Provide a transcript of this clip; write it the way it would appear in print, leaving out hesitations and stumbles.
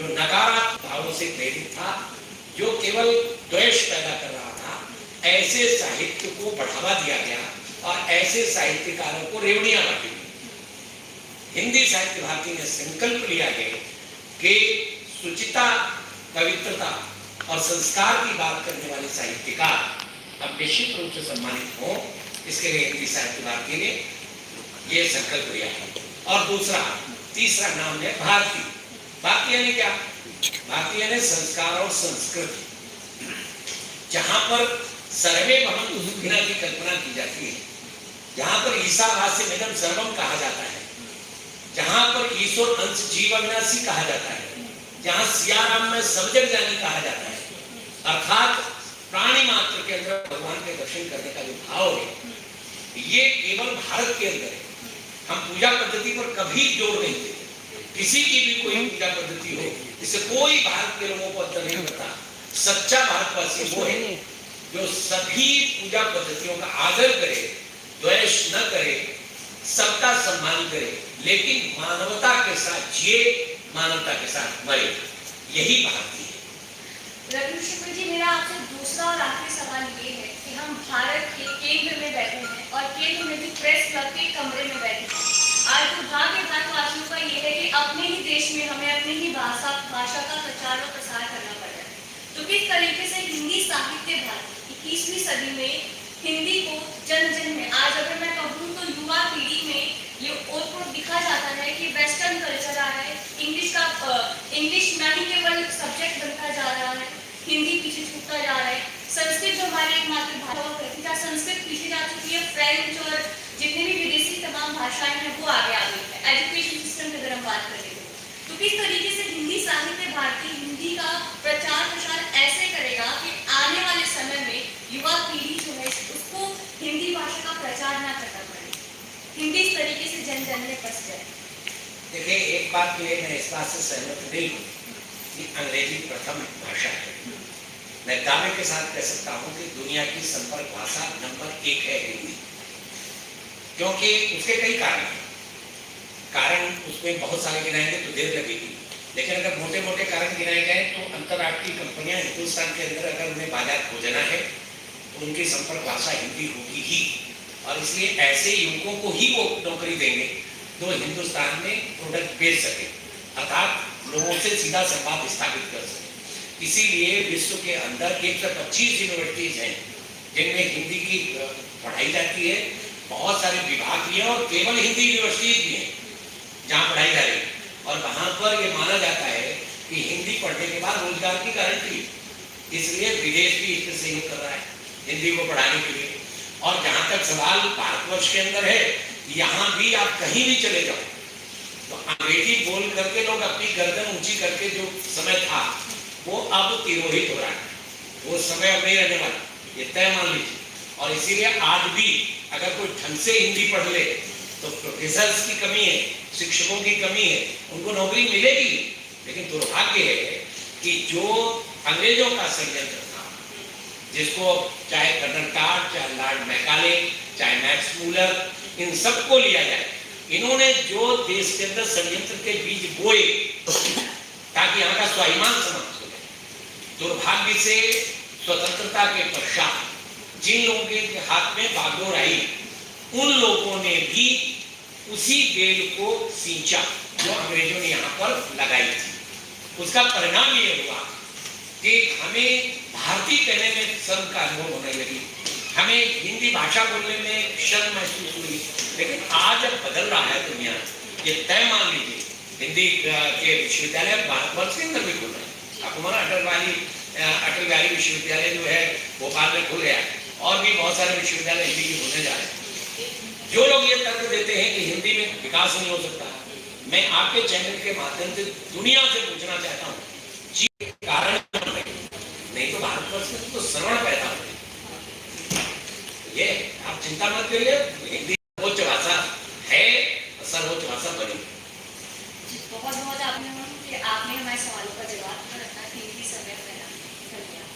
जो नकारात्मक भावों से प्रेरित था, जो केवल द्वेष पैदा कर रहा था, ऐसे साहित्य को बढ़ावा दिया गया और ऐसे साहित्यकारों को रेवड़ियां बांटी गई। हिंदी साहित्य भारती ने संकल्प लिया गया कि सुचिता, पवित्रता और संस्कार की बात करने वाले साहित्यकार अब निश्चित रूप से सम्मानित हों। इसके लिए हिंदी साहित्य भारती ने यह संकल्प लिया है। और तीसरा नाम है भारती। भारती यानी क्या? भारती यानी संस्कार और संस्कृति। जहां पर सर्वे भवन्तु सुखिनः की कल्पना की जाती है, जहां पर ईशावास्यमिदं सर्वम कहा जाता है, जहां पर ईश्वर अंश जीव अविनाशी कहा जाता है, जहां सियाराम में सब जग जानी कहा जाता है, अर्थात प्राणी मात्र के अंदर भगवान के दर्शन करने का जो भाव है, ये केवल भारत के अंदर है। हम पूजा पद्धति पर कभी जोर नहीं देते। किसी की भी कोई पूजा पद्धति हो, इससे कोई भारत के लोगों को अंतर नहीं करता। सच्चा भारतवासी वो है जो सभी पूजा पद्धतियों का आदर करे, द्वेष न करे, सबका सम्मान करे, लेकिन मानवता के साथ जिए, मानवता के साथ मरे। यही भारतीय है। रविशंकर जी, मेरा आपसे दूसरा और आखिरी सवाल ये है कि हम भारत के केंद्र में बैठे हैं और केंद्र में भी प्रेस क्लब के कमरे में बैठे हैं। आज दुर्भाग्य भारतवासियों का ये है कि अपने ही देश में हमें अपनी ही भाषा का प्रचार और प्रसार करना पड़ रहा है। तो किस तरीके से हिंदी साहित्य भारती 21वीं सदी में हिंदी को जन जन में, आज अगर मैं कहूँ तो युवा पीढ़ी में ये ओतप्रोत दिखा जाता है कि वेस्टर्न कल्चर आ रहा है, इंग्लिश ना ही केवल सब्जेक्ट बनता जा रहा है, हिंदी पीछे छूटता जा रहा है, संस्कृत जो हमारी एकमात्र भाषा हुआ करती थी, संस्कृत पीछे जा चुकी है, फ्रेंच और जितनी भी विदेशी तमाम भाषाएं हैं वो आगे आ गई है एजुकेशन सिस्टम की अगर हम बात करें तो किस तरीके से हिंदी साहित्य भारती हिंदी का प्रचार प्रसार ऐसे करेगा कि आने वाले समय में युवा पीढ़ी जो है उसको हिंदी भाषा का प्रचार ना करना पड़े, हिंदी इस तरीके से जन जन में बस जाए। देखिए, एक बात तो ये मैं इस बात से सहमत नहीं हूँ कि अंग्रेजी प्रथम भाषा है। मैं दावे के साथ कह सकता हूँ कि दुनिया की संपर्क भाषा नंबर 1 है हिंदी, क्योंकि उसके कई कारण हैं। कारण उसमें बहुत सारे गिनाएंगे तो देर लगेगी, लेकिन अगर मोटे मोटे कारण गिनाए गए तो अंतर्राष्ट्रीय कंपनियां हिंदुस्तान के अंदर अगर उन्हें बाजार खोजना है तो उनकी संपर्क भाषा हिंदी होगी ही, और इसलिए ऐसे युवकों को ही वो नौकरी देंगे जो हिंदुस्तान में प्रोडक्ट बेच सके, अर्थात लोगों से सीधा संवाद स्थापित कर सके। इसीलिए विश्व के अंदर 125 यूनिवर्सिटीज हैं जिनमें हिंदी की पढ़ाई जाती है। बहुत सारे विभाग भी हैं और केवल हिंदी यूनिवर्सिटीज भी हैं जहाँ पढ़ाई जा रही है, और वहाँ पर ये माना जाता है कि हिंदी पढ़ने के बाद रोजगार की गारंटी, इसलिए विदेश भी इसमें सहयोग कर रहा है हिंदी को पढ़ाने के लिए। और जहाँ तक सवाल भारतवर्ष के अंदर है, यहाँ भी आप कहीं भी चले जाओ तो अंग्रेजी बोल करके लोग अपनी गर्दन ऊंची करके जो समय था वो अब तिरोहित हो रहा है, वो समय अब नहीं रहने वाला, ये तय मान लीजिए। और इसीलिए आज भी अगर कोई ढंग से हिंदी पढ़ ले तो प्रोफेसर्स की कमी है, शिक्षकों की कमी है, उनको नौकरी मिलेगी। लेकिन दुर्भाग्य है कि जो अंग्रेजों का षड्यंत्र था, जिसको चाहे कर्नल टाट, चाहे लॉर्ड मैकाले, चाहे मैक्स मूलर, इन सबको लिया जाए, इन्होंने जो देश के अंदर षड्यंत्र के बीज बोए ताकि यहाँ का स्वाभिमान समाप्त हो जाए, दुर्भाग्य से स्वतंत्रता के पश्चात जिन लोगों के हाथ में बागडोर आई, उन लोगों ने भी उसी बेल को सींचा जो अंग्रेजों ने यहाँ पर लगाई थी। उसका परिणाम ये हुआ कि हमें भारतीय कहने में शर्म का अनुभव होने लगी, हमें हिंदी भाषा बोलने में शर्म महसूस हुई। लेकिन आज अब बदल रहा है दुनिया, ये तय मान लीजिए हिंदी के विश्वविद्यालय भारतवर्ष के अंदर भी खुल रहे हैं। आपको माना अटल बिहारी विश्वविद्यालय जो है भोपाल में खुल गया है, और भी बहुत सारे विश्वविद्यालय हिंदी के होने जा रहे हैं। जो लोग ये तर्क देते हैं कि हिंदी में विकास नहीं हो सकता, मैं आपके चैनल के माध्यम से दुनिया से पूछना चाहता हूँ, जी कारण नहीं तो भारतवर्ष में तो श्रवण पैदा हो, ये आप चिंता मत करिए, हिंदी सर्वोच्च भाषा है, सर्वोच्च भाषा बनी। बहुत बहुत आपने हमारे सवालों का जवाब रखा, कीमती समय मेरा धन्यवाद।